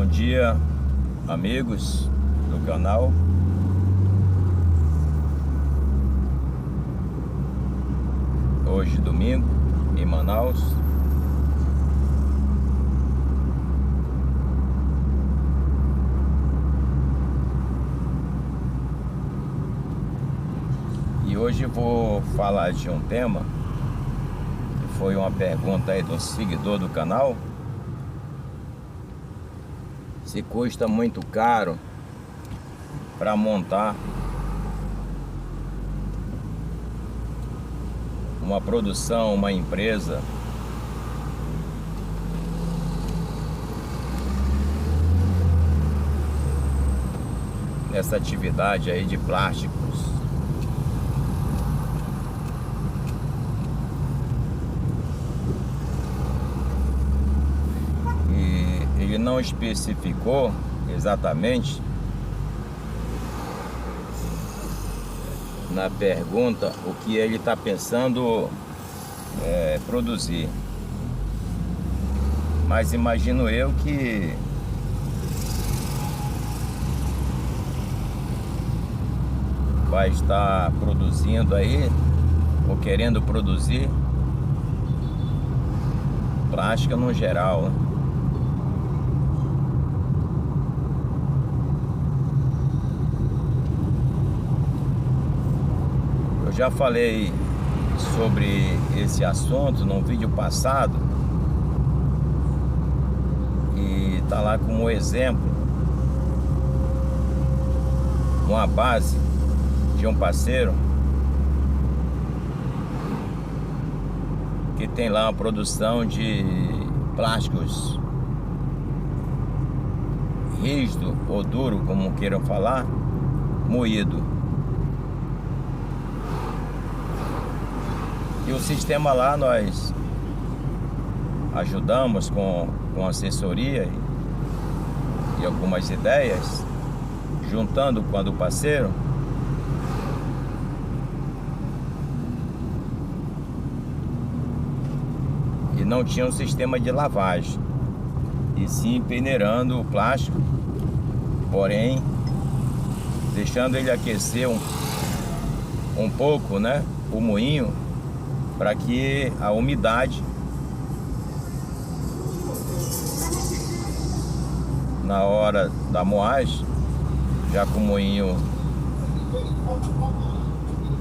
dia, amigos do canal. Hoje domingo em Manaus. E hoje vou falar de um tema que foi uma pergunta aí do seguidor do canal. Se custa muito caro para montar uma produção, uma empresa nessa atividade aí de plásticos. E ele não especificou exatamente na pergunta o que ele está pensando produzir, mas imagino eu que vai estar produzindo aí, ou querendo produzir plástica no geral, né? Já falei sobre esse assunto num vídeo passado e tá lá como exemplo uma base de um parceiro que tem lá uma produção de plásticos rígido ou duro, como queiram falar, moído. E o sistema lá nós ajudamos com assessoria e algumas ideias, juntando com a do parceiro. E não tinha um sistema de lavagem, e sim peneirando o plástico, porém deixando ele aquecer um pouco, né, o moinho, para que a umidade na hora da moagem, já com o moinho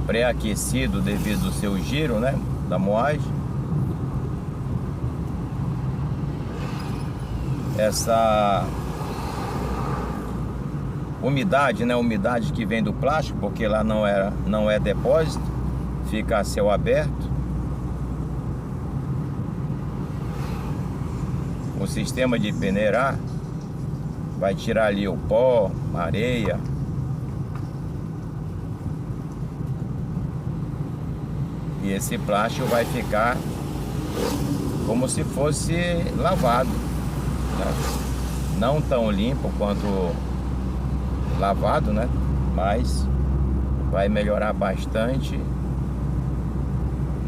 pré-aquecido devido ao seu giro, né, da moagem, essa umidade, né, umidade que vem do plástico, porque lá não é depósito, fica a céu aberto. O sistema de peneirar vai tirar ali o pó, a areia, e esse plástico vai ficar como se fosse lavado, né? Não tão limpo quanto lavado, né? Mas vai melhorar bastante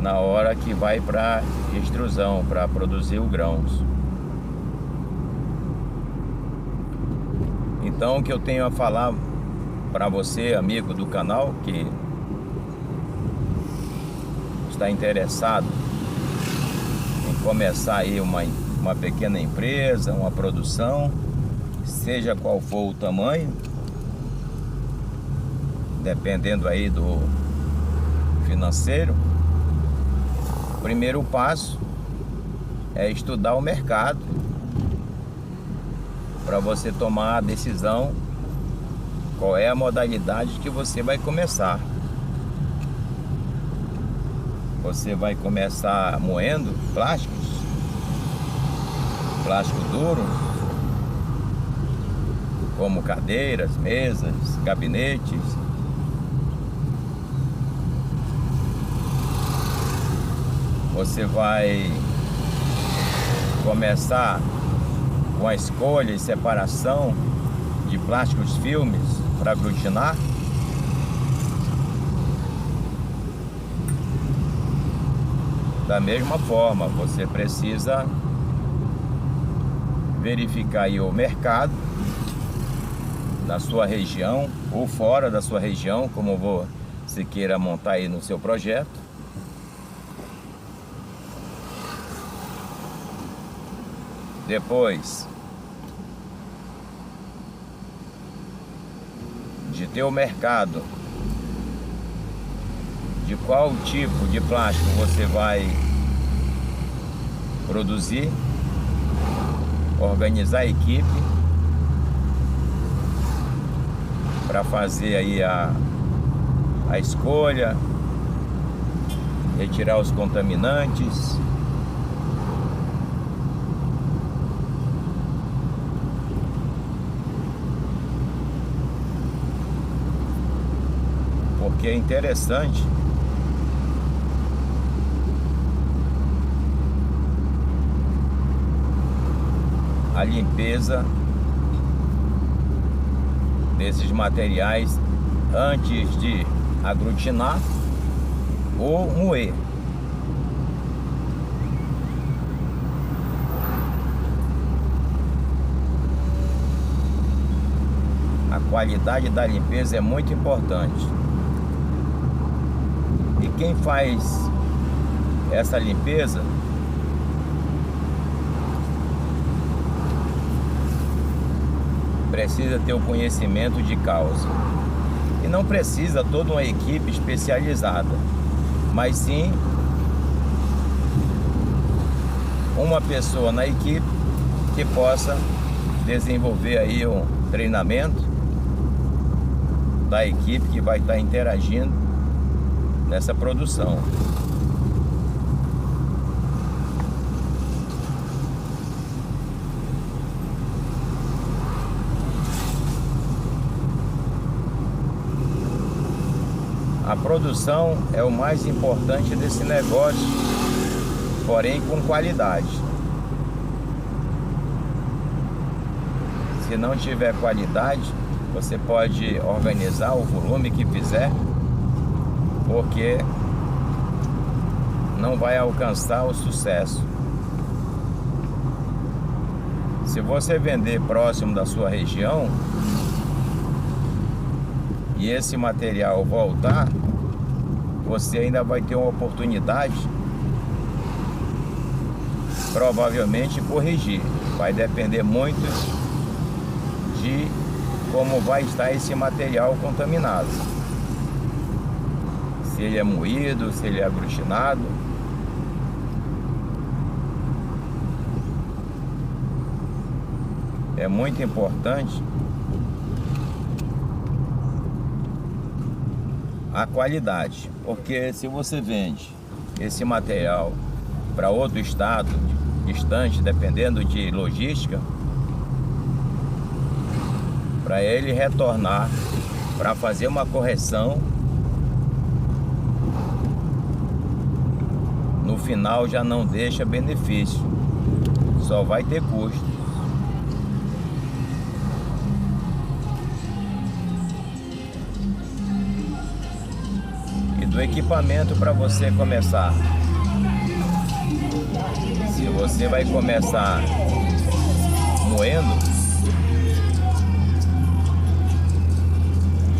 na hora que vai para extrusão, para produzir os grãos. Então, o que eu tenho a falar para você, amigo do canal, que está interessado em começar aí uma pequena empresa, uma produção, seja qual for o tamanho, dependendo aí do financeiro, o primeiro passo é estudar o mercado, para você tomar a decisão qual é a modalidade que você vai começar. Você vai começar moendo plásticos, plástico duro, como cadeiras, mesas, gabinetes. Você vai começar com a escolha e separação de plásticos filmes para aglutinar. Da mesma forma, você precisa verificar aí o mercado da sua região ou fora da sua região, como você queira montar aí no seu projeto. Depois de ter o mercado de qual tipo de plástico você vai produzir, organizar a equipe para fazer aí a escolha, retirar os contaminantes, porque é interessante a limpeza desses materiais antes de aglutinar ou moer. A qualidade da limpeza é muito importante. E quem faz essa limpeza precisa ter o conhecimento de causa. E não precisa toda uma equipe especializada, mas sim uma pessoa na equipe que possa desenvolver aí um treinamento da equipe que vai estar interagindo nessa produção. A produção é o mais importante desse negócio, porém com qualidade. Se não tiver qualidade, você pode organizar o volume que fizer, porque não vai alcançar o sucesso. Se você vender próximo da sua região e esse material voltar, você ainda vai ter uma oportunidade, provavelmente corrigir. Vai depender muito de como vai estar esse material contaminado. Se ele é moído, se ele é aglutinado. É muito importante a qualidade, porque se você vende esse material para outro estado distante, dependendo de logística, para ele retornar para fazer uma correção, no final já não deixa benefício, só vai ter custo. Do equipamento para você começar. Se você vai começar moendo,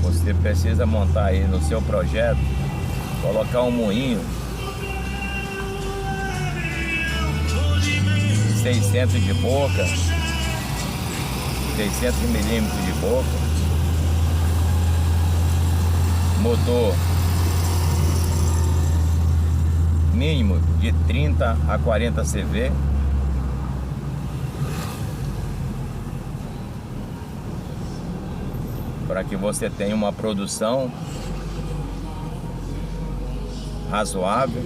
você precisa montar aí no seu projeto, colocar um moinho 600 de boca, 600 milímetros de boca, motor mínimo de 30 a 40 CV, para que você tenha uma produção razoável.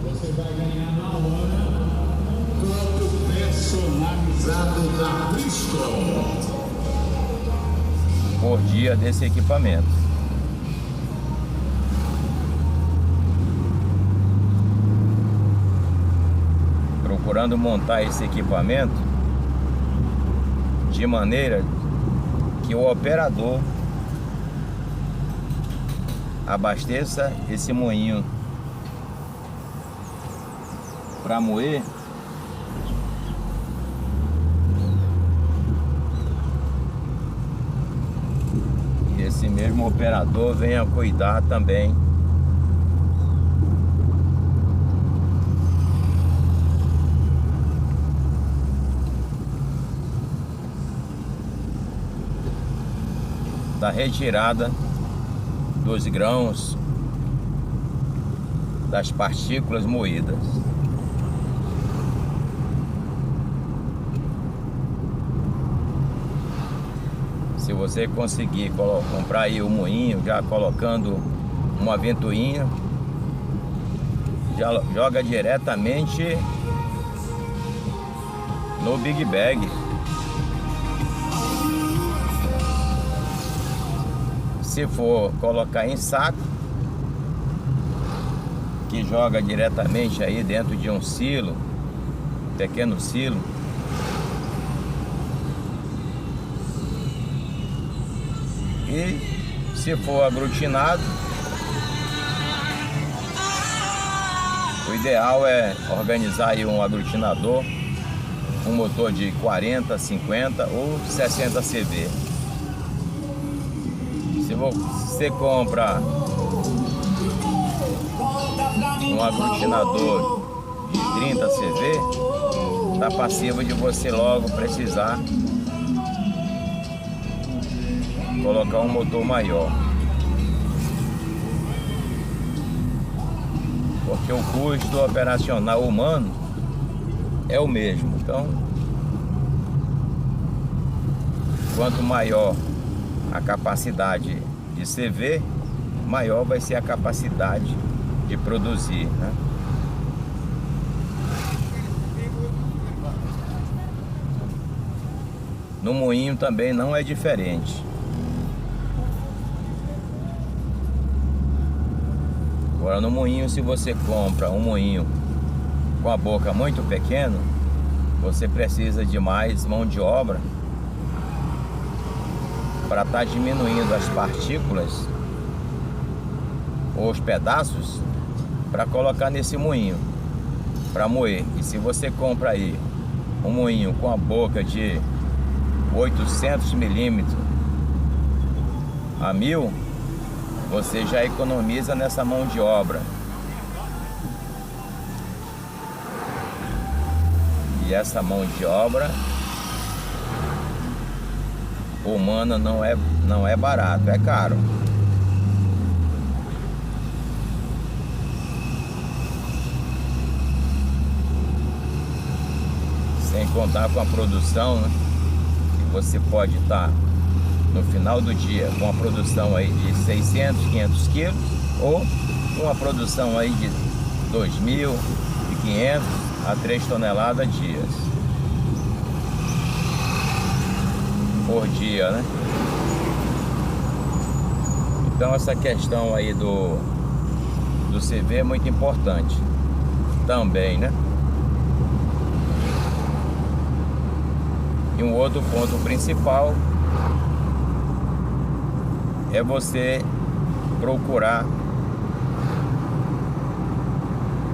Você vai ganhar na hora todo personalizado da Bristol por dia desse equipamento. Procurando montar esse equipamento de maneira que o operador abasteça esse moinho para moer mesmo operador venha cuidar também da retirada dos grãos, das partículas moídas. Se você conseguir comprar aí o moinho, já colocando uma ventoinha, já joga diretamente no Big Bag. Se for colocar em saco, que joga diretamente aí dentro de um silo, pequeno silo. E se for aglutinado, o ideal é organizar aí um aglutinador, um motor de 40, 50 ou 60 CV. Se você compra um aglutinador de 30 CV, tá passivo de você logo precisar colocar um motor maior, porque o custo operacional humano é o mesmo. Então, quanto maior a capacidade de CV, maior vai ser a capacidade de produzir, né? No moinho também não é diferente. Agora, no moinho, se você compra um moinho com a boca muito pequena, você precisa de mais mão de obra para estar diminuindo as partículas ou os pedaços para colocar nesse moinho para moer. E se você compra aí um moinho com a boca de 800 milímetros a 1000, você já economiza nessa mão de obra. E essa mão de obra humana não é barato, é caro. Sem contar com a produção, né? Que você pode estar no final do dia com uma produção aí de 600, 500 quilos, ou uma produção aí de 2.500 a 3 toneladas dias por dia, né? Então essa questão aí do CV é muito importante também, né? E um outro ponto principal é você procurar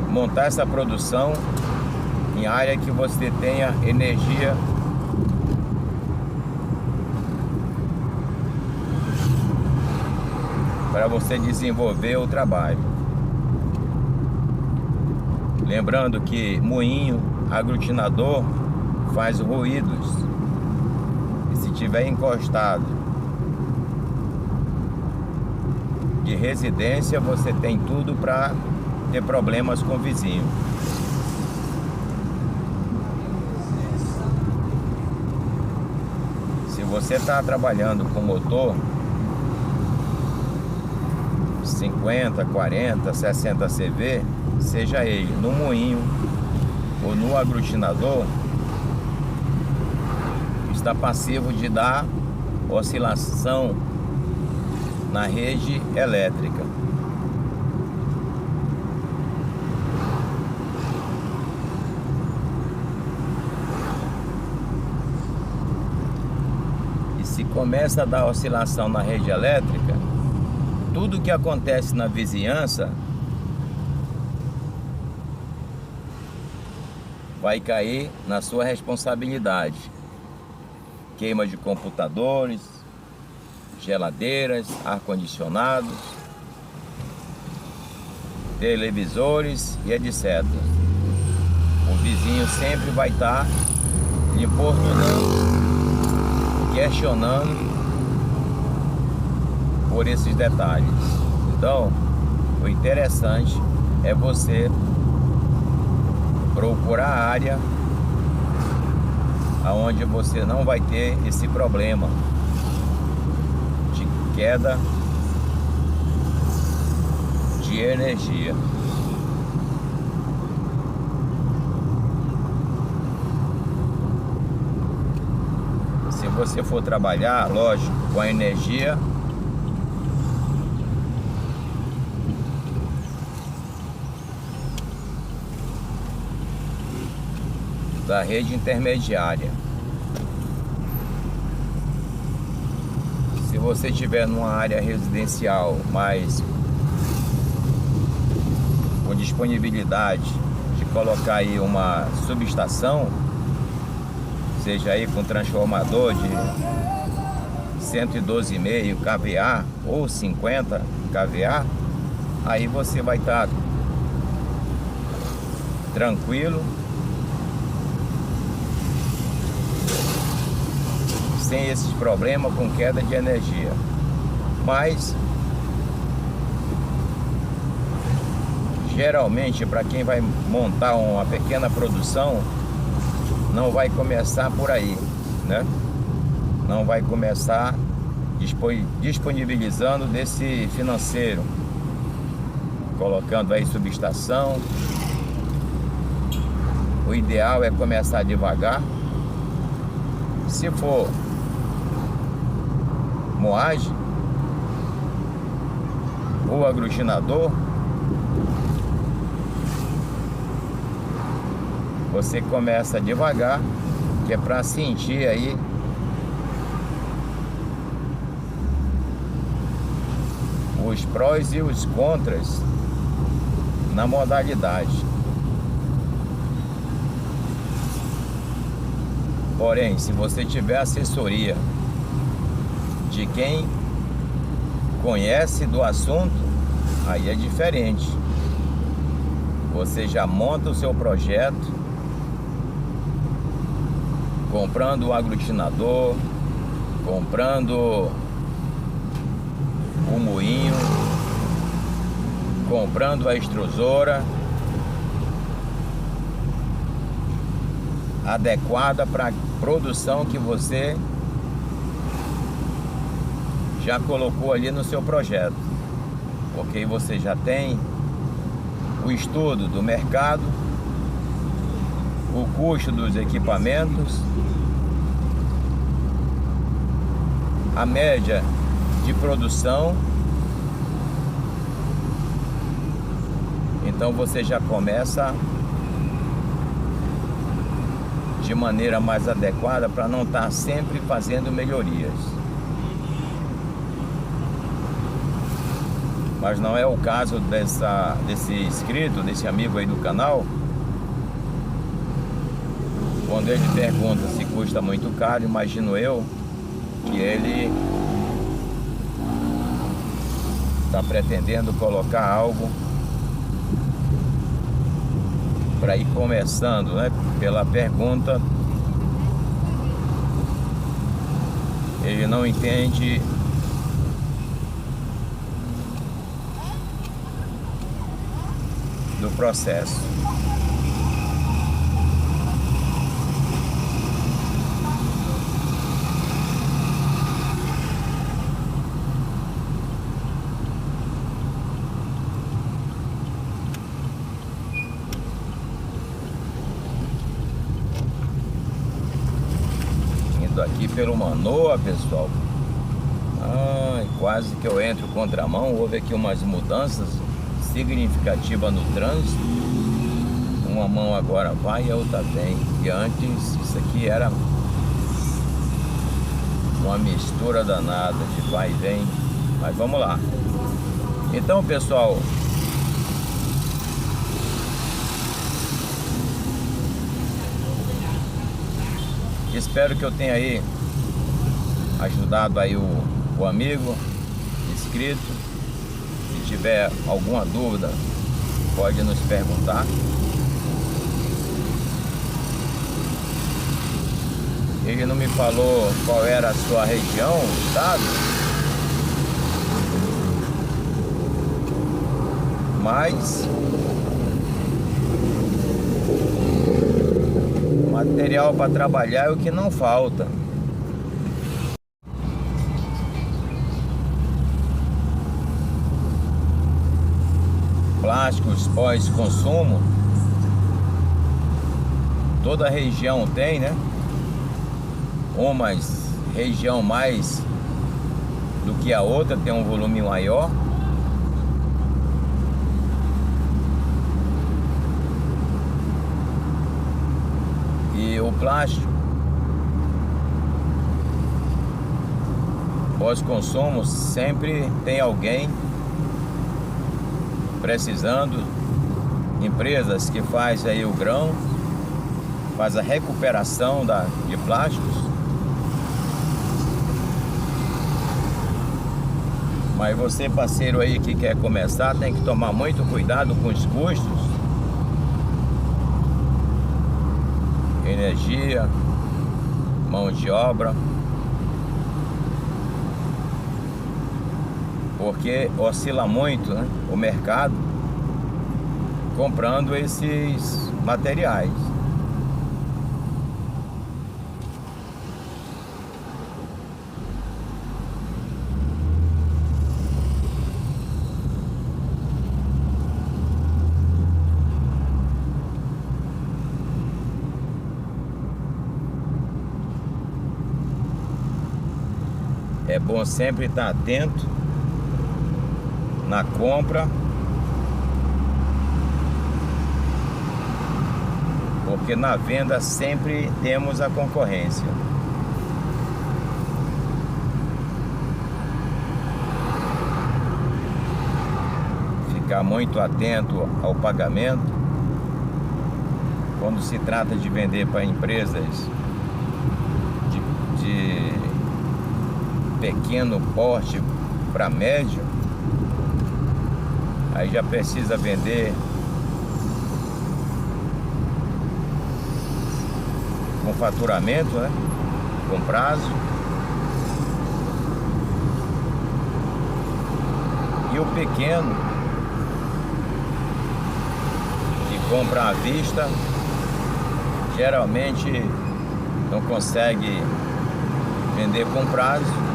montar essa produção em área que você tenha energia para você desenvolver o trabalho. Lembrando que moinho, aglutinador faz ruídos, e se tiver encostado de residência, você tem tudo para ter problemas com o vizinho. Se você está trabalhando com motor 50, 40, 60 CV, seja ele no moinho ou no aglutinador, está passivo de dar oscilação na rede elétrica. E se começa a dar oscilação na rede elétrica, tudo que acontece na vizinhança vai cair na sua responsabilidade. Queima de computadores, geladeiras, ar-condicionados, televisores e etc. O vizinho sempre vai estar lhe importunando, questionando por esses detalhes. Então, o interessante é você procurar a área aonde você não vai ter esse problema de queda de energia. Se você for trabalhar, lógico, com a energia da rede intermediária. Se você estiver numa área residencial, mas com disponibilidade de colocar aí uma subestação, seja aí com transformador de 112,5 kVA ou 50 kVA, aí você vai estar tranquilo, sem esses problemas com queda de energia. Mas geralmente, para quem vai montar uma pequena produção, não vai começar por aí, né? Não vai começar disponibilizando desse financeiro, colocando aí subestação. O ideal é começar devagar. Se for moagem ou aglutinador, você começa devagar, que é para sentir aí os prós e os contras na modalidade. Porém, se você tiver assessoria de quem conhece do assunto, aí é diferente. Você já monta o seu projeto, comprando o aglutinador, comprando o moinho, comprando a extrusora adequada para a produção que você já colocou ali no seu projeto, porque você já tem o estudo do mercado, o custo dos equipamentos, a média de produção. Então você já começa de maneira mais adequada para não estar sempre fazendo melhorias. Mas não é o caso desse inscrito, desse amigo aí do canal. Quando ele pergunta se custa muito caro, imagino eu que ele está pretendendo colocar algo para ir começando, né? Pela pergunta, ele não entende do processo. Indo aqui pelo Manoa, pessoal. Quase que eu entro contramão. Houve aqui umas mudanças significativas no trânsito. Uma mão agora vai e a outra vem. E antes isso aqui era uma mistura danada de vai e vem. Mas vamos lá. Então, pessoal, espero que eu tenha aí ajudado aí o o amigo inscrito. Se tiver alguma dúvida, pode nos perguntar. Ele não me falou qual era a sua região, estado, mas material para trabalhar é o que não falta. Plásticos pós-consumo, toda região tem, né? Uma região mais do que a outra, tem um volume maior. E o plástico pós-consumo sempre tem alguém precisando, empresas que faz aí o grão, faz a recuperação de plásticos. Mas você, parceiro aí que quer começar, tem que tomar muito cuidado com os custos, energia, mão de obra, porque oscila muito, né, o mercado comprando esses materiais. É bom sempre estar atento na compra, porque na venda sempre temos a concorrência. Ficar muito atento ao pagamento quando se trata de vender para empresas de pequeno porte para médio. Aí já precisa vender com faturamento, né? Com prazo. E o pequeno que compra à vista geralmente não consegue vender com prazo.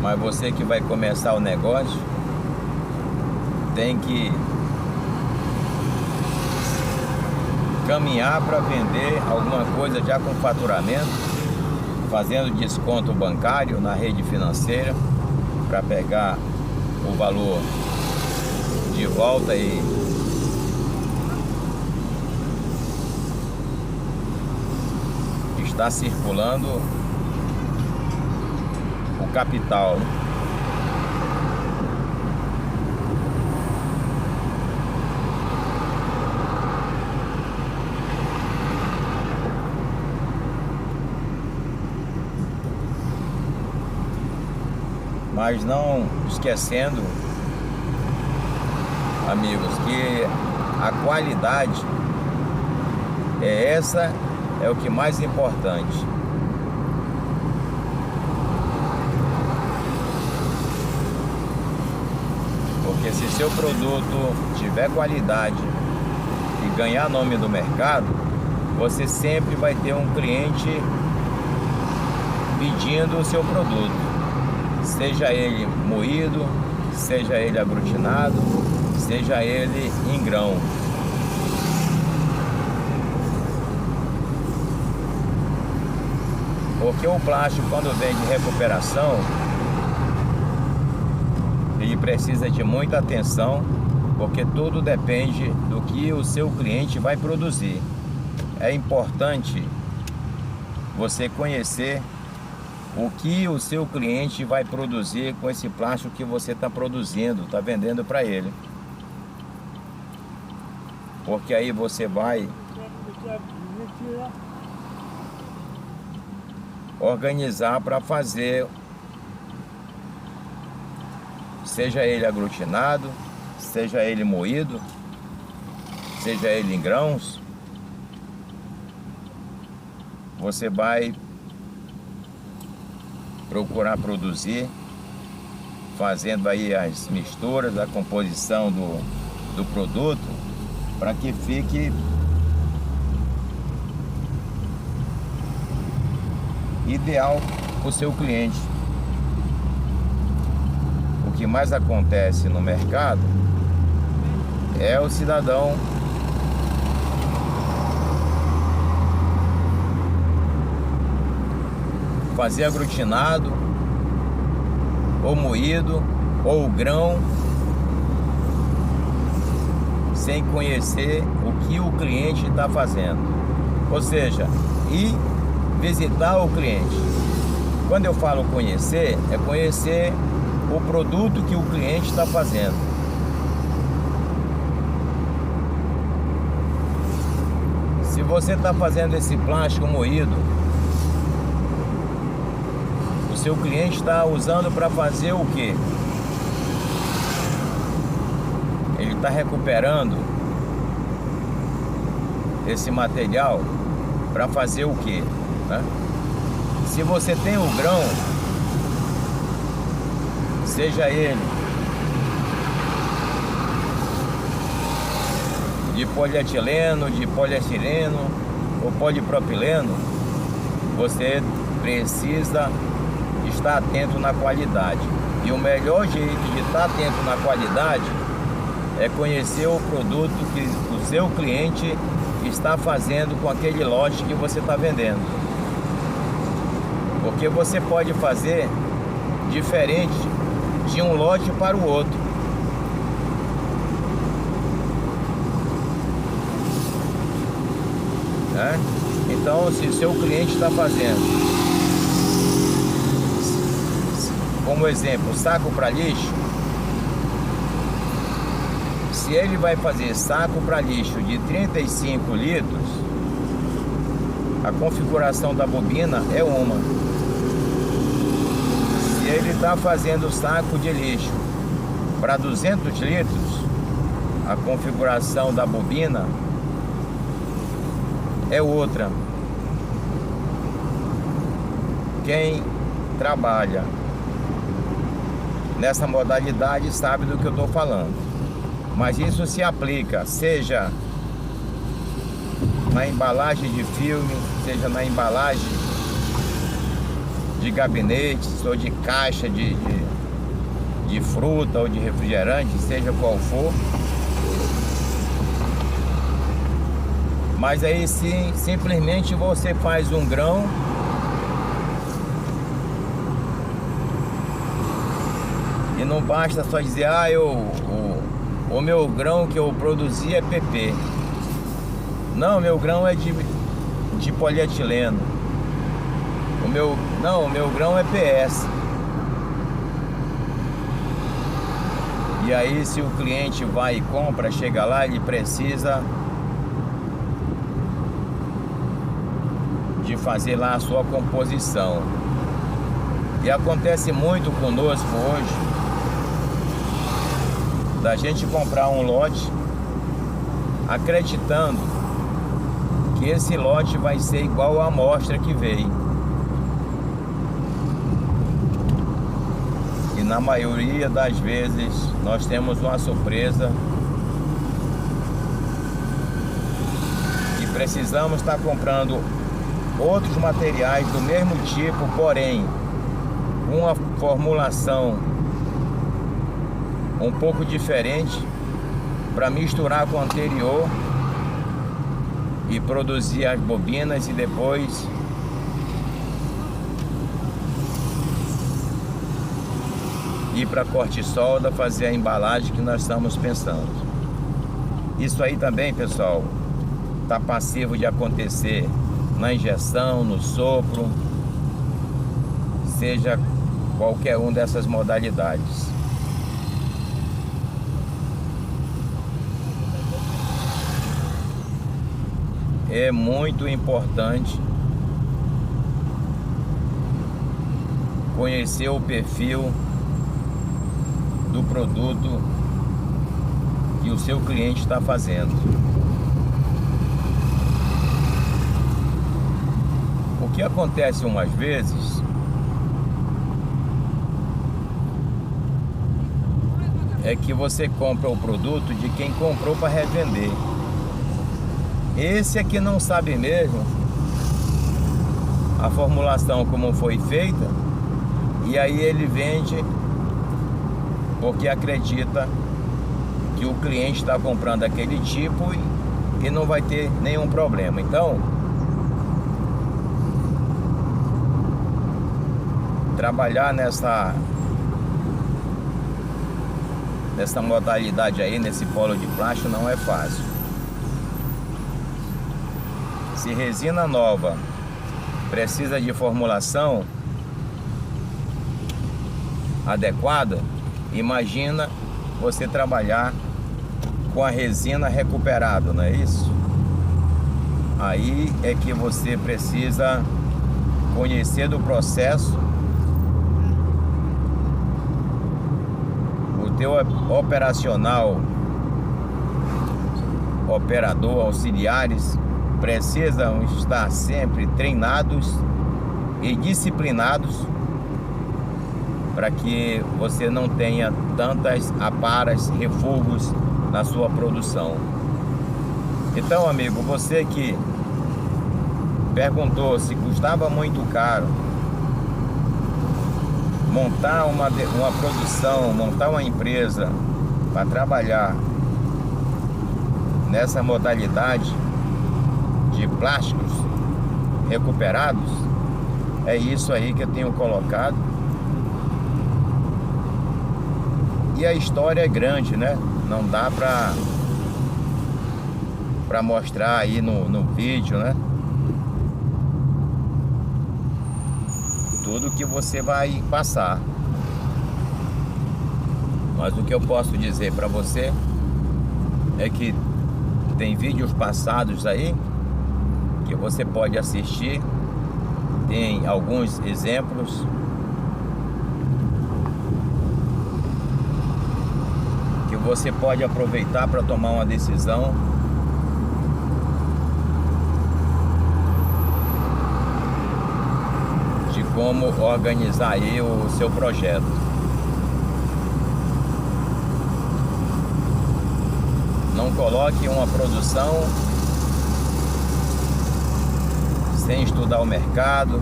Mas você que vai começar o negócio tem que caminhar para vender alguma coisa já com faturamento, fazendo desconto bancário na rede financeira para pegar o valor de volta e está circulando o capital. Mas não esquecendo, amigos, que a qualidade é o que mais importante. Porque se seu produto tiver qualidade e ganhar nome do mercado, você sempre vai ter um cliente pedindo o seu produto, seja ele moído, seja ele aglutinado, seja ele em grão. Porque o plástico, quando vem de recuperação, ele precisa de muita atenção, porque tudo depende do que o seu cliente vai produzir. É importante você conhecer o que o seu cliente vai produzir com esse plástico que você está produzindo, está vendendo para ele. Porque aí você vai organizar para fazer, seja ele aglutinado, seja ele moído, seja ele em grãos. Você vai procurar produzir, fazendo aí as misturas, a composição do produto, para que fique ideal para o seu cliente. O que mais acontece no mercado é o cidadão fazer aglutinado, ou moído, ou grão, sem conhecer o que o cliente está fazendo. Ou seja, ir visitar o cliente. Quando eu falo conhecer, é conhecer o produto que o cliente está fazendo. Se você está fazendo esse plástico moído, o seu cliente está usando para fazer o quê? Ele está recuperando esse material para fazer o quê? Né? Se você tem o grão, seja ele de polietileno, de poliestireno ou polipropileno, você precisa estar atento na qualidade. E o melhor jeito de estar atento na qualidade é conhecer o produto que o seu cliente está fazendo com aquele lote que você está vendendo. Porque você pode fazer diferente de um lote para o outro. Né? Então, se o seu cliente está fazendo, como exemplo, saco para lixo, se ele vai fazer saco para lixo de 35 litros, a configuração da bobina é uma. Se ele está fazendo saco de lixo para 200 litros, a configuração da bobina é outra. Quem trabalha nessa modalidade sabe do que eu estou falando. Mas isso se aplica, seja na embalagem de filme, seja na embalagem de gabinetes ou de caixa de fruta ou de refrigerante, seja qual for. Mas aí sim, simplesmente você faz um grão e não basta só dizer, o meu grão que eu produzi é PP. Não, meu grão é de polietileno. O meu grão é PS. E aí, se o cliente vai e compra, chega lá, ele precisa de fazer lá a sua composição. E acontece muito conosco hoje da gente comprar um lote acreditando que esse lote vai ser igual à amostra que veio. E na maioria das vezes nós temos uma surpresa e precisamos estar comprando outros materiais do mesmo tipo, porém com uma formulação um pouco diferente para misturar com o anterior e produzir as bobinas e depois ir para corte-solda fazer a embalagem que nós estamos pensando. Isso aí também, pessoal, está passivo de acontecer na injeção, no sopro, seja qualquer uma dessas modalidades. É muito importante conhecer o perfil do produto que o seu cliente está fazendo. O que acontece umas vezes é que você compra o produto de quem comprou para revender. Esse é que não sabe mesmo a formulação como foi feita, e aí ele vende porque acredita que o cliente está comprando aquele tipo e não vai ter nenhum problema. Então, trabalhar nessa modalidade aí, nesse polo de plástico, não é fácil. Se resina nova precisa de formulação adequada, imagina você trabalhar com a resina recuperada, não é isso? Aí é que você precisa conhecer do processo. O teu operacional, operador, auxiliares precisam estar sempre treinados e disciplinados para que você não tenha tantas aparas, refugos na sua produção. Então, amigo, você que perguntou se custava muito caro montar uma produção, montar uma empresa para trabalhar nessa modalidade de plásticos recuperados, é isso aí que eu tenho colocado. E a história é grande, né? Não dá pra mostrar aí no vídeo, né? Tudo que você vai passar. Mas o que eu posso dizer para você é que tem vídeos passados aí que você pode assistir. Tem alguns exemplos que você pode aproveitar para tomar uma decisão. De como organizar aí o seu projeto. Não coloque uma produção sem estudar o mercado.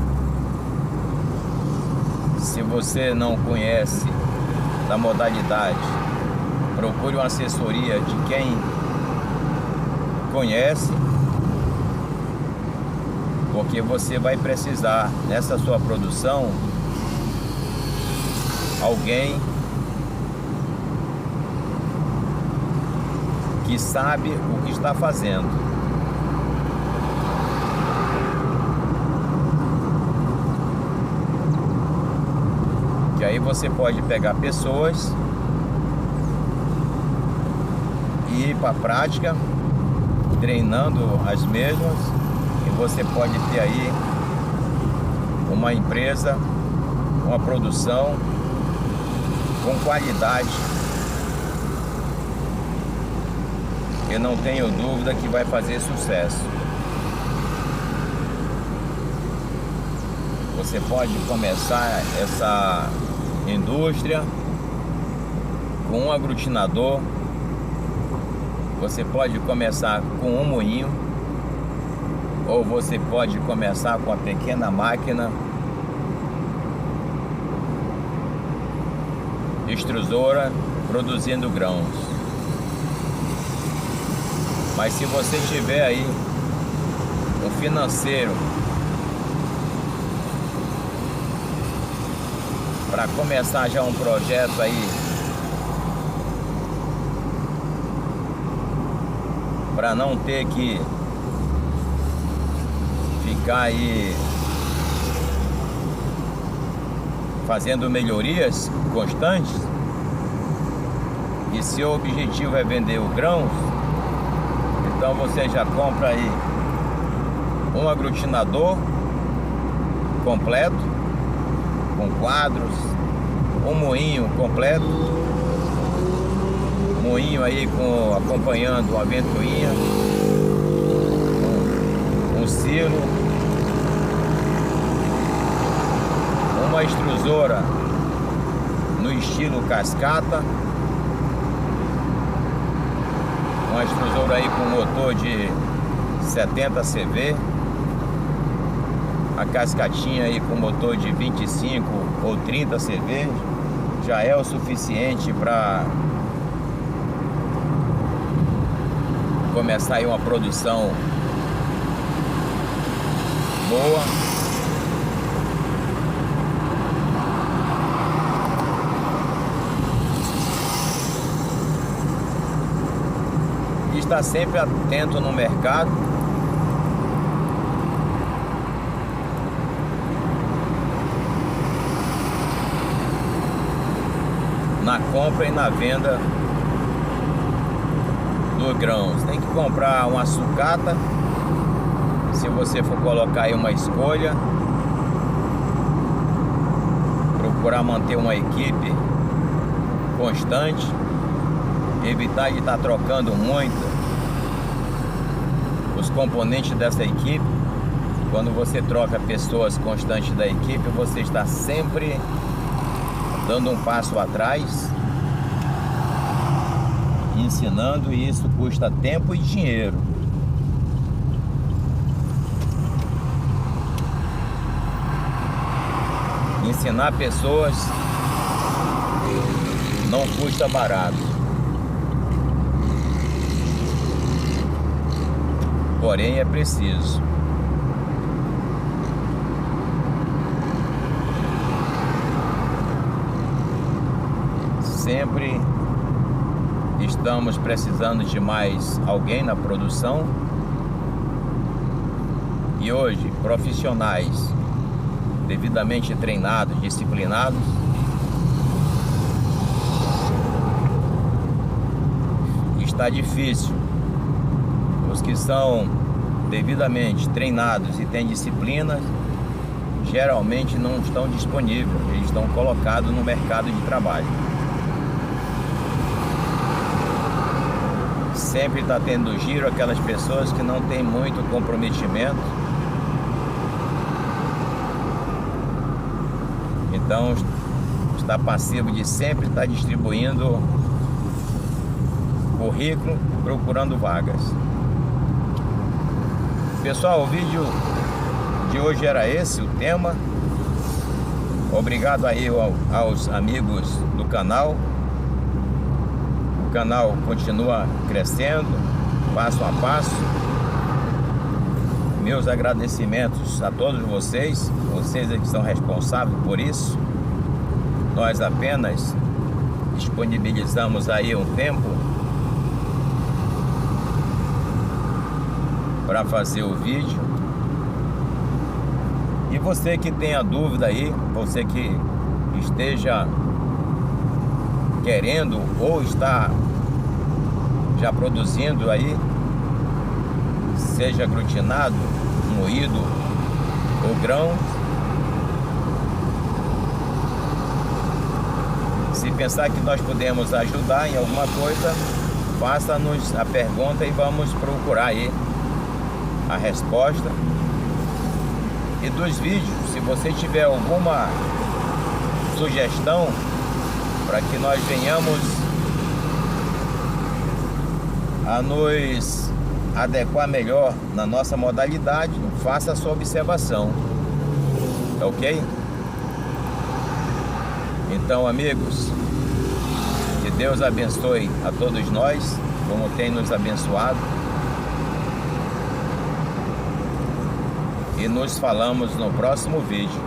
Se você não conhece da modalidade, procure uma assessoria de quem conhece, porque você vai precisar nessa sua produção alguém que sabe o que está fazendo. Que aí você pode pegar pessoas e ir para a prática, treinando as mesmas, e você pode ter aí uma empresa, uma produção com qualidade. Eu não tenho dúvida que vai fazer sucesso. Você pode começar essa indústria com um aglutinador. Você pode começar com um moinho, ou você pode começar com a pequena máquina extrusora produzindo grãos. Mas se você tiver aí um financeiro para começar já um projeto aí, para não ter que ficar aí fazendo melhorias constantes, e se o objetivo é vender o grãos, então você já compra aí um aglutinador completo com quadros, um moinho completo, moinho aí acompanhando a ventoinha, um silo, uma extrusora no estilo cascata, uma extrusora aí com motor de 70 CV, a cascatinha aí com motor de 25 ou 30 CV já é o suficiente para começar aí uma produção boa. E está sempre atento no mercado. Na compra e na venda do grão. Você tem que comprar uma sucata, se você for colocar aí uma escolha, procurar manter uma equipe constante, evitar de estar trocando muito os componentes dessa equipe. Quando você troca pessoas constantes da equipe, você está sempre dando um passo atrás, ensinando, e isso custa tempo e dinheiro. Ensinar pessoas não custa barato, porém é preciso. Sempre estamos precisando de mais alguém na produção, e hoje profissionais devidamente treinados, disciplinados, está difícil. Os que são devidamente treinados e têm disciplina geralmente não estão disponíveis, eles estão colocados no mercado de trabalho. Sempre está tendo giro aquelas pessoas que não têm muito comprometimento. Então está passivo de sempre estar distribuindo currículo, procurando vagas. Pessoal, o vídeo de hoje era esse, o tema. Obrigado aí aos amigos do canal. O canal continua crescendo, passo a passo. Meus agradecimentos a todos vocês é que são responsáveis por isso. Nós apenas disponibilizamos aí um tempo para fazer o vídeo. E você que tenha dúvida aí, você que esteja querendo ou está já produzindo aí, seja aglutinado, moído ou grão, se pensar que nós podemos ajudar em alguma coisa, faça-nos a pergunta e vamos procurar aí a resposta. E dos vídeos, se você tiver alguma sugestão para que nós venhamos a nos adequar melhor na nossa modalidade, faça a sua observação, ok? Então, amigos, que Deus abençoe a todos nós, como tem nos abençoado, e nos falamos no próximo vídeo.